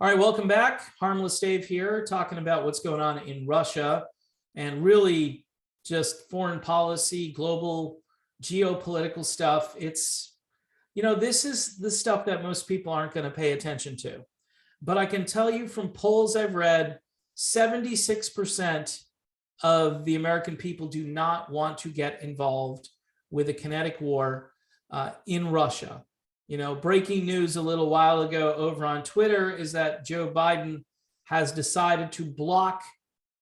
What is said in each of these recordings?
All right, welcome back. Harmless Dave here, talking about what's going on in Russia and really just foreign policy, global geopolitical stuff. This is the stuff that most people aren't going to pay attention to. But I can tell you from polls I've read, 76% of the American people do not want to get involved with a kinetic war in Russia. Breaking news a little while ago over on Twitter is that Joe Biden has decided to block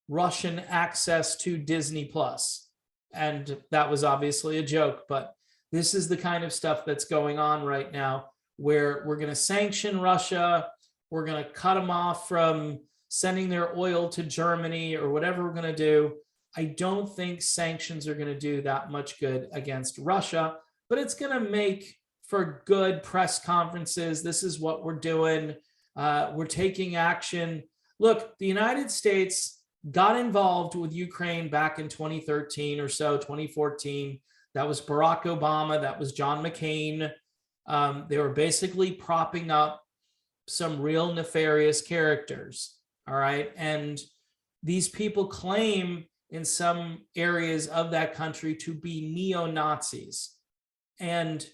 Russian access to Disney Plus. And that was obviously a joke, but this is the kind of stuff that's going on right now, where we're going to sanction Russia. We're going to cut them off from sending their oil to Germany or whatever we're going to do. I don't think sanctions are going to do that much good against Russia, but it's going to make for good press conferences. This is what we're doing. We're taking action. Look, the United States got involved with Ukraine back in 2013 or so, 2014. That was Barack Obama. That was John McCain. They were basically propping up some real nefarious characters. All right. And these people claim in some areas of that country to be neo-Nazis. And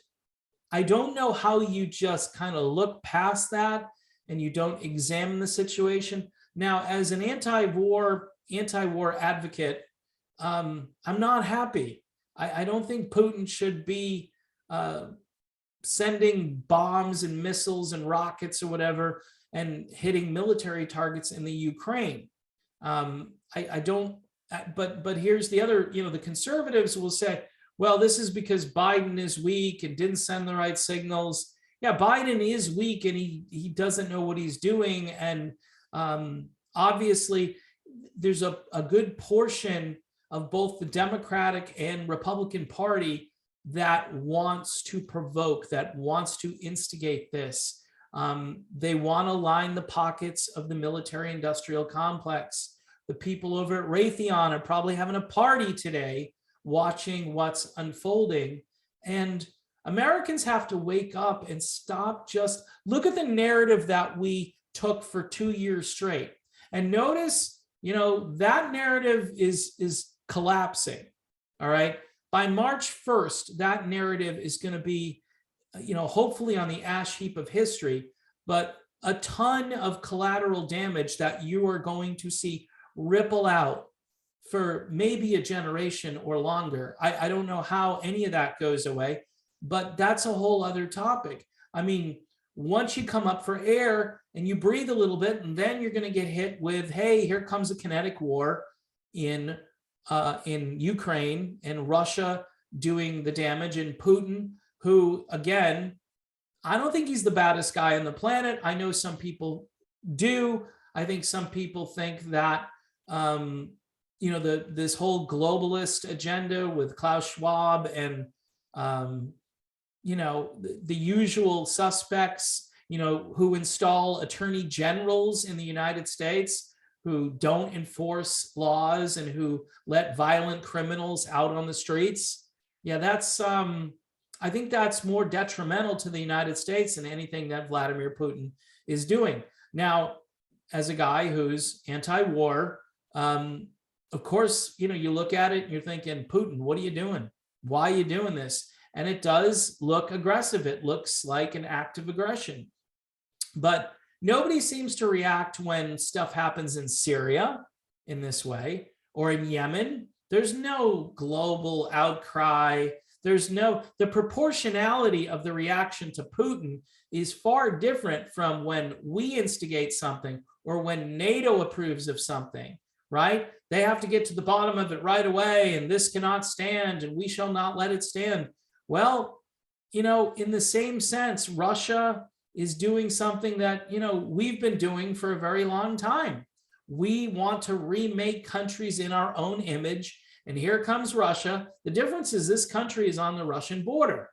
I don't know how you just kind of look past that and you don't examine the situation. Now, as an anti-war advocate, I'm not happy. I don't think Putin should be sending bombs and missiles and rockets or whatever and hitting military targets in the Ukraine. I don't, but here's the other, the conservatives will say, well, this is because Biden is weak and didn't send the right signals. Yeah, Biden is weak and he doesn't know what he's doing. And obviously, there's a good portion of both the Democratic and Republican Party that wants to provoke, that wants to instigate this. They want to line the pockets of the military-industrial complex. The people over at Raytheon are probably having a party today watching what's unfolding. And Americans have to wake up and stop just look at the narrative that we took for 2 years straight. And notice, that narrative is collapsing. All right. By March 1st, that narrative is going to be, hopefully on the ash heap of history, but a ton of collateral damage that you are going to see ripple out for maybe a generation or longer. I don't know how any of that goes away, but that's a whole other topic. I mean, once you come up for air and you breathe a little bit, and then you're going to get hit with, hey, here comes a kinetic war in Ukraine and Russia doing the damage, and Putin, who, again, I don't think he's the baddest guy on the planet. I know some people do. I think some people think that, this whole globalist agenda with Klaus Schwab and, the usual suspects, who install attorney generals in the United States who don't enforce laws and who let violent criminals out on the streets. Yeah, that's, I think that's more detrimental to the United States than anything that Vladimir Putin is doing. Now, as a guy who's anti-war, of course, you look at it and you're thinking, Putin, what are you doing? Why are you doing this? And it does look aggressive. It looks like an act of aggression. But nobody seems to react when stuff happens in Syria in this way or in Yemen. There's no global outcry. The proportionality of the reaction to Putin is far different from when we instigate something or when NATO approves of something, right? They have to get to the bottom of it right away, and this cannot stand, and we shall not let it stand. Well, in the same sense, Russia is doing something that, we've been doing for a very long time. We want to remake countries in our own image. And here comes Russia. The difference is this country is on the Russian border.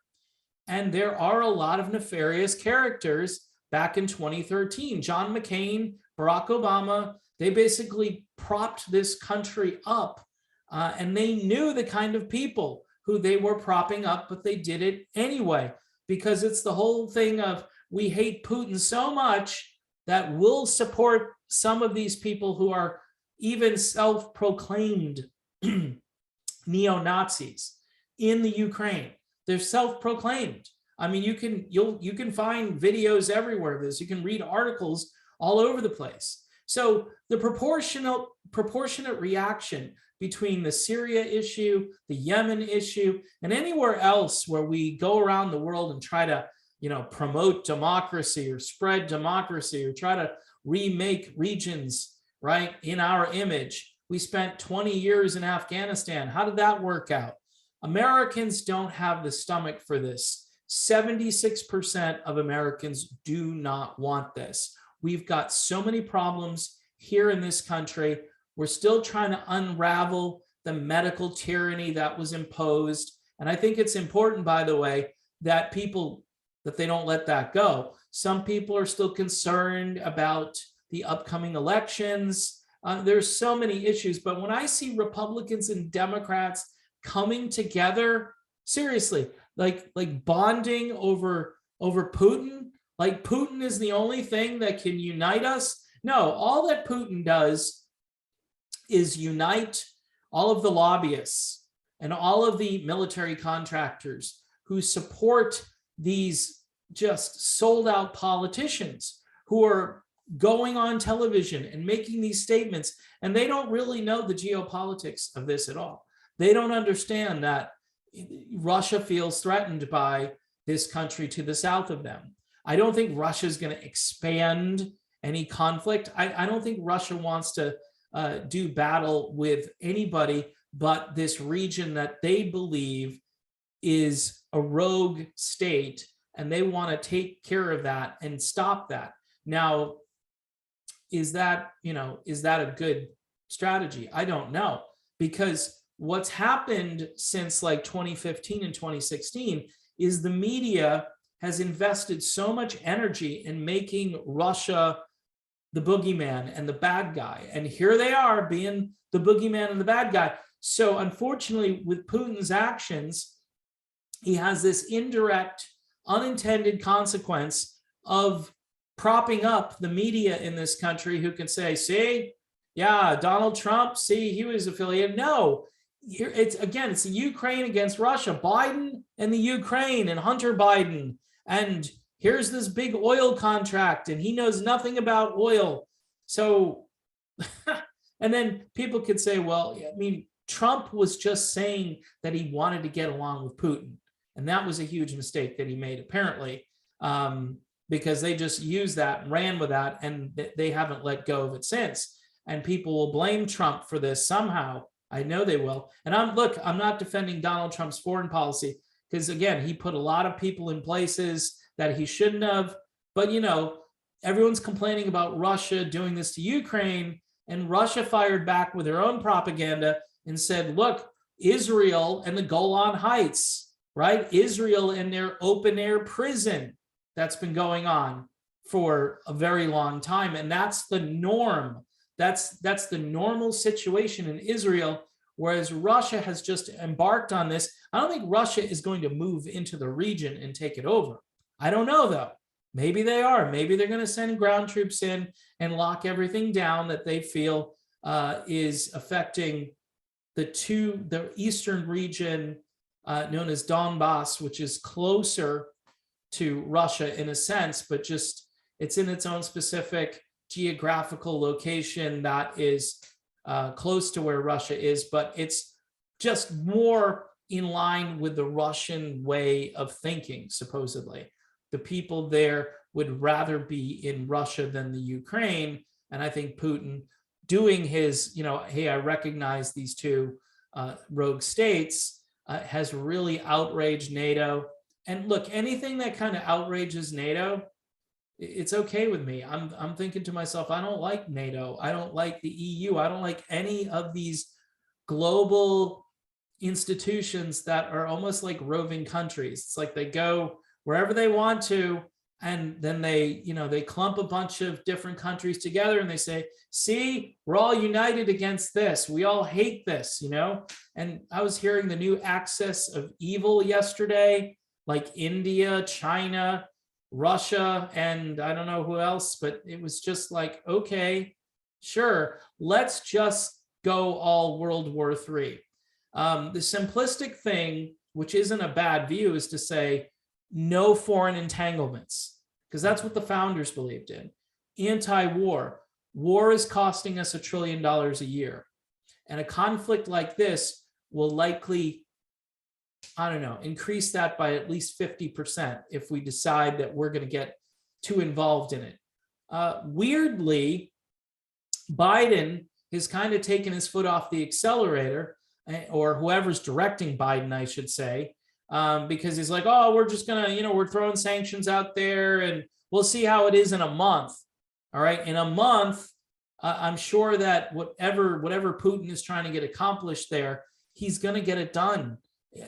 And there are a lot of nefarious characters back in 2013. John McCain, Barack Obama, they basically propped this country up. And they knew the kind of people who they were propping up, but they did it anyway, because it's the whole thing of, we hate Putin so much that will support some of these people who are even self-proclaimed neo-Nazis in the Ukraine. They're self-proclaimed. I mean, you can find videos everywhere of this. You can read articles all over the place. So the proportionate reaction between the Syria issue, the Yemen issue, and anywhere else where we go around the world and try to, promote democracy or spread democracy or try to remake regions, right, in our image. We spent 20 years in Afghanistan. How did that work out? Americans don't have the stomach for this. 76% of Americans do not want this. We've got so many problems here in this country. We're still trying to unravel the medical tyranny that was imposed. And I think it's important, by the way, that they don't let that go. Some people are still concerned about the upcoming elections. There's so many issues, but when I see Republicans and Democrats coming together, seriously, like bonding over Putin, like Putin is the only thing that can unite us. No, all that Putin does is unite all of the lobbyists and all of the military contractors who support these just sold out politicians who are going on television and making these statements, and they don't really know the geopolitics of this at all. They don't understand that Russia feels threatened by this country to the south of them. I don't think Russia is going to expand any conflict. I don't think Russia wants to do battle with anybody but this region that they believe is a rogue state, and they want to take care of that and stop that. Now, is that a good strategy? I don't know, because what's happened since like 2015 and 2016 is the media has invested so much energy in making Russia the boogeyman and the bad guy. And here they are being the boogeyman and the bad guy. So unfortunately, with Putin's actions, he has this indirect, unintended consequence of propping up the media in this country who can say, see, yeah, Donald Trump, see, he was affiliated. No, it's the Ukraine against Russia, Biden and the Ukraine and Hunter Biden. And here's this big oil contract and he knows nothing about oil. So, and then people could say, well, I mean, Trump was just saying that he wanted to get along with Putin. And that was a huge mistake that he made, apparently, because they just used that and ran with that, and they haven't let go of it since. And people will blame Trump for this somehow. I know they will. And I'm not defending Donald Trump's foreign policy, because again, he put a lot of people in places that he shouldn't have. But everyone's complaining about Russia doing this to Ukraine, and Russia fired back with their own propaganda and said, look, Israel and the Golan Heights, right? Israel and their open air prison that's been going on for a very long time. And that's the norm. That's the normal situation in Israel, whereas Russia has just embarked on this. I don't think Russia is going to move into the region and take it over. I don't know, though. Maybe they are. Maybe they're going to send ground troops in and lock everything down that they feel is affecting the eastern region known as Donbass, which is closer to Russia in a sense, but just it's in its own specific geographical location that is close to where Russia is, but it's just more in line with the Russian way of thinking, supposedly. The people there would rather be in Russia than the Ukraine. And I think Putin doing his, hey, I recognize these two rogue states has really outraged NATO. And look, anything that kind of outrages NATO, it's okay with me. I'm thinking to myself, I don't like NATO. I don't like the EU. I don't like any of these global institutions that are almost like roving countries. It's like they go wherever they want to, and then they clump a bunch of different countries together and they say, see, we're all united against this. We all hate this, And I was hearing the new axis of evil yesterday, like India, China, Russia, and I don't know who else, but it was just like, okay, sure, let's just go all World War III. The simplistic thing, which isn't a bad view, is to say no foreign entanglements, because that's what the founders believed in. Anti-war. War is costing us $1 trillion a year. And a conflict like this will likely, I don't know, increase that by at least 50% if we decide that we're going to get too involved in it. Weirdly, Biden has kind of taken his foot off the accelerator, or whoever's directing Biden, I should say, because he's like, oh, we're just going to, we're throwing sanctions out there and we'll see how it is in a month. All right. In a month, I'm sure that whatever Putin is trying to get accomplished there, he's going to get it done.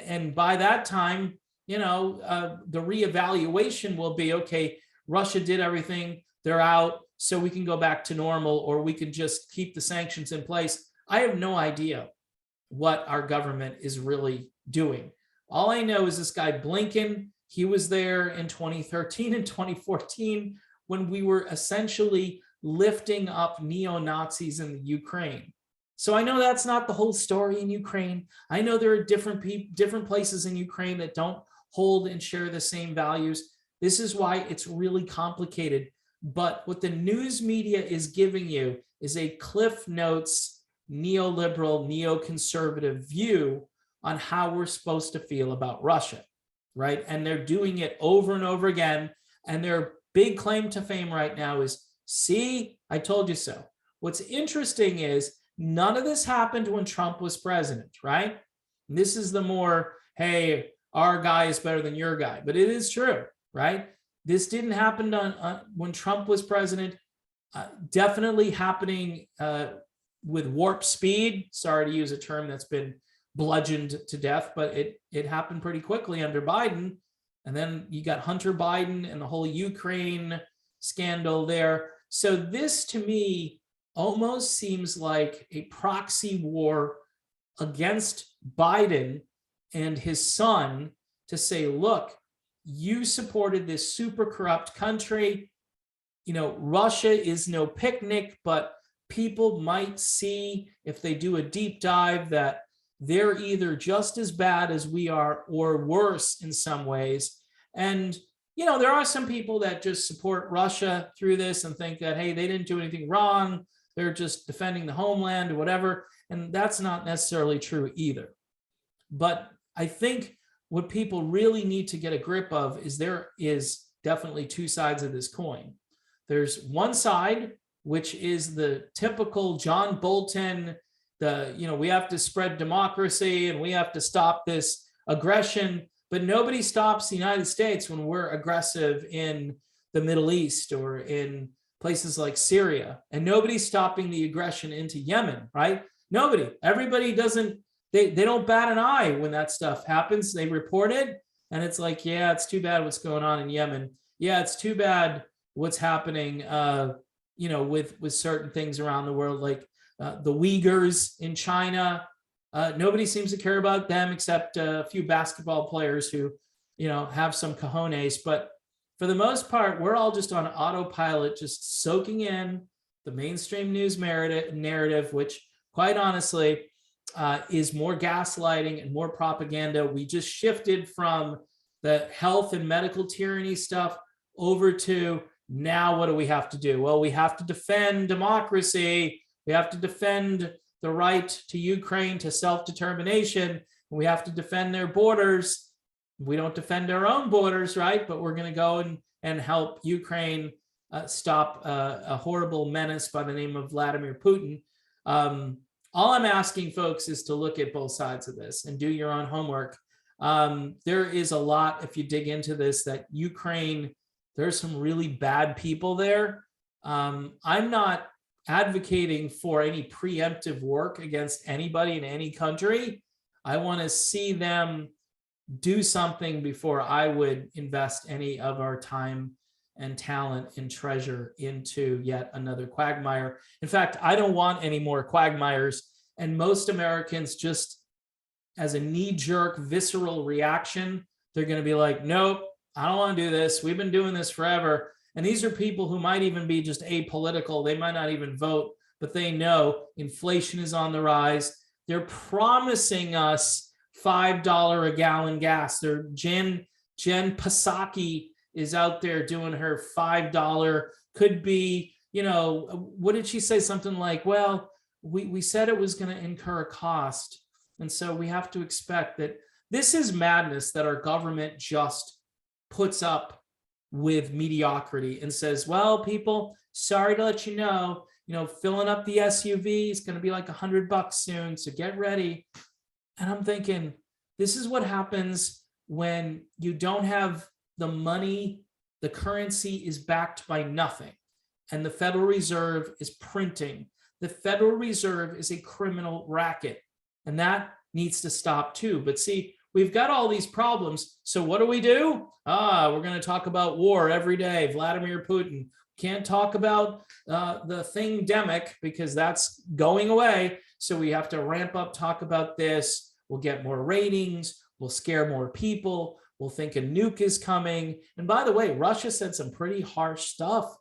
And by that time, the reevaluation will be, okay, Russia did everything, they're out, so we can go back to normal, or we can just keep the sanctions in place. I have no idea what our government is really doing. All I know is this guy Blinken, he was there in 2013 and 2014 when we were essentially lifting up neo-Nazis in the Ukraine. So I know that's not the whole story in Ukraine. I know there are different places in Ukraine that don't hold and share the same values. This is why it's really complicated. But what the news media is giving you is a Cliff Notes neoliberal, neoconservative view on how we're supposed to feel about Russia, right? And they're doing it over and over again. And their big claim to fame right now is, see, I told you so. What's interesting is none of this happened when Trump was president, right? And this is the more, hey, our guy is better than your guy. But it is true, right? This didn't happen when Trump was president. Definitely happening with warp speed. Sorry to use a term that's been bludgeoned to death, but it happened pretty quickly under Biden. And then you got Hunter Biden and the whole Ukraine scandal there. So this, to me, almost seems like a proxy war against Biden and his son to say, look, you supported this super corrupt country. Russia is no picnic, but people might see, if they do a deep dive, that they're either just as bad as we are or worse in some ways. And there are some people that just support Russia through this and think that, hey, they didn't do anything wrong. They're just defending the homeland or whatever. And that's not necessarily true either. But I think what people really need to get a grip of is there is definitely two sides of this coin. There's one side, which is the typical John Bolton, we have to spread democracy and we have to stop this aggression. But nobody stops the United States when we're aggressive in the Middle East or in places like Syria. And nobody's stopping the aggression into Yemen, right? Nobody. Everybody doesn't, they don't bat an eye when that stuff happens. They report it. And it's like, yeah, it's too bad what's going on in Yemen. Yeah, it's too bad what's happening, with certain things around the world, like the Uyghurs in China. Nobody seems to care about them except a few basketball players who, have some cojones. But for the most part, we're all just on autopilot, just soaking in the mainstream news narrative, which quite honestly is more gaslighting and more propaganda. We just shifted from the health and medical tyranny stuff over to now what do we have to do? Well, we have to defend democracy. We have to defend the right to Ukraine to self-determination. We have to defend their borders. We don't defend our own borders, right? But we're going to go and help Ukraine stop a horrible menace by the name of Vladimir Putin. All I'm asking folks is to look at both sides of this and do your own homework. There is a lot, if you dig into this, that Ukraine, there's some really bad people there. I'm not advocating for any preemptive work against anybody in any country. I want to see them do something before I would invest any of our time and talent and treasure into yet another quagmire. In fact, I don't want any more quagmires. And most Americans, just as a knee-jerk, visceral reaction, they're going to be like, nope, I don't want to do this. We've been doing this forever. And these are people who might even be just apolitical. They might not even vote, but they know inflation is on the rise. They're promising us $5 a gallon gas. Jen Psaki is out there doing her $5. Could be, what did she say? Something like, well, we said it was going to incur a cost. And so we have to expect that this is madness that our government just puts up with mediocrity and says, well, people, sorry to let you know, filling up the SUV is going to be like $100 soon. So get ready. And I'm thinking, this is what happens when you don't have the money, the currency is backed by nothing. And the Federal Reserve is printing. The Federal Reserve is a criminal racket. And that needs to stop too. But see, we've got all these problems. So what do? We're going to talk about war every day. Vladimir Putin. Can't talk about the thing-demic because that's going away. So we have to ramp up, talk about this. We'll get more ratings. We'll scare more people. We'll think a nuke is coming. And by the way, Russia said some pretty harsh stuff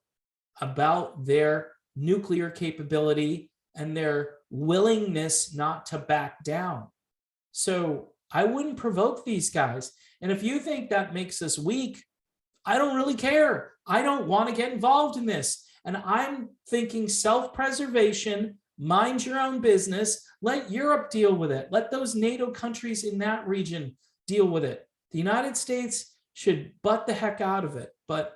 about their nuclear capability and their willingness not to back down. So I wouldn't provoke these guys. And if you think that makes us weak, I don't really care. I don't want to get involved in this. And I'm thinking self-preservation, mind your own business, let Europe deal with it. Let those NATO countries in that region deal with it. The United States should butt the heck out of it. But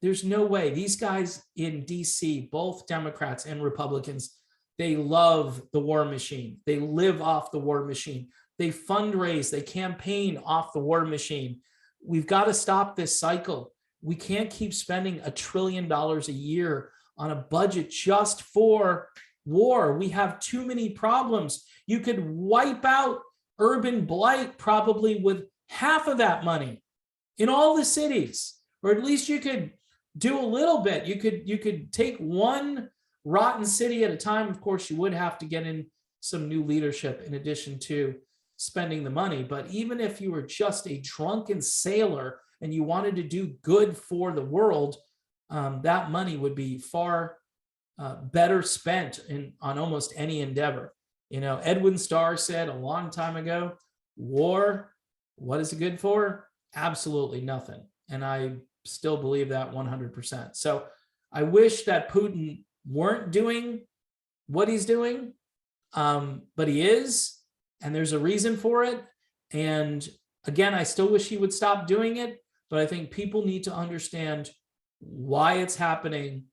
there's no way. These guys in DC, both Democrats and Republicans, they love the war machine. They live off the war machine. They fundraise, they campaign off the war machine. We've got to stop this cycle. We can't keep spending $1 trillion a year on a budget just for war. We have too many problems. You could wipe out urban blight probably with half of that money in all the cities, or at least you could do a little bit. You could take one rotten city at a time. Of course, you would have to get in some new leadership in addition to spending the money. But even if you were just a drunken sailor and you wanted to do good for the world, that money would be far better spent on almost any endeavor. Edwin Starr said a long time ago, war, what is it good for? Absolutely nothing. And I still believe that 100%. So I wish that Putin weren't doing what he's doing, but he is. And there's a reason for it. And again, I still wish he would stop doing it, but I think people need to understand why it's happening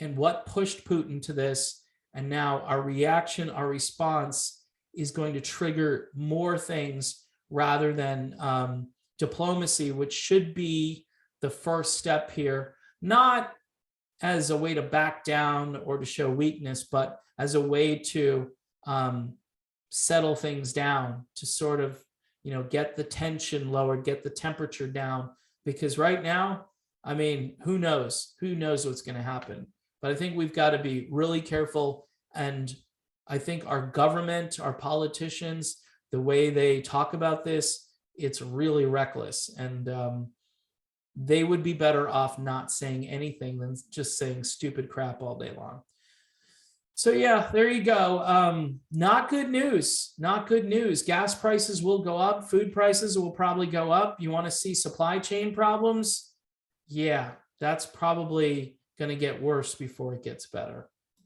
and what pushed Putin to this. And now our reaction, our response is going to trigger more things rather than diplomacy, which should be the first step here, not as a way to back down or to show weakness, but as a way to settle things down, to sort of, get the tension lowered, get the temperature down. Because right now, I mean, who knows what's going to happen. But I think we've got to be really careful. And I think our government, our politicians, the way they talk about this, it's really reckless. And they would be better off not saying anything than just saying stupid crap all day long. So yeah, there you go. Not good news. Not good news. Gas prices will go up. Food prices will probably go up. You want to see supply chain problems? Yeah, that's probably going to get worse before it gets better.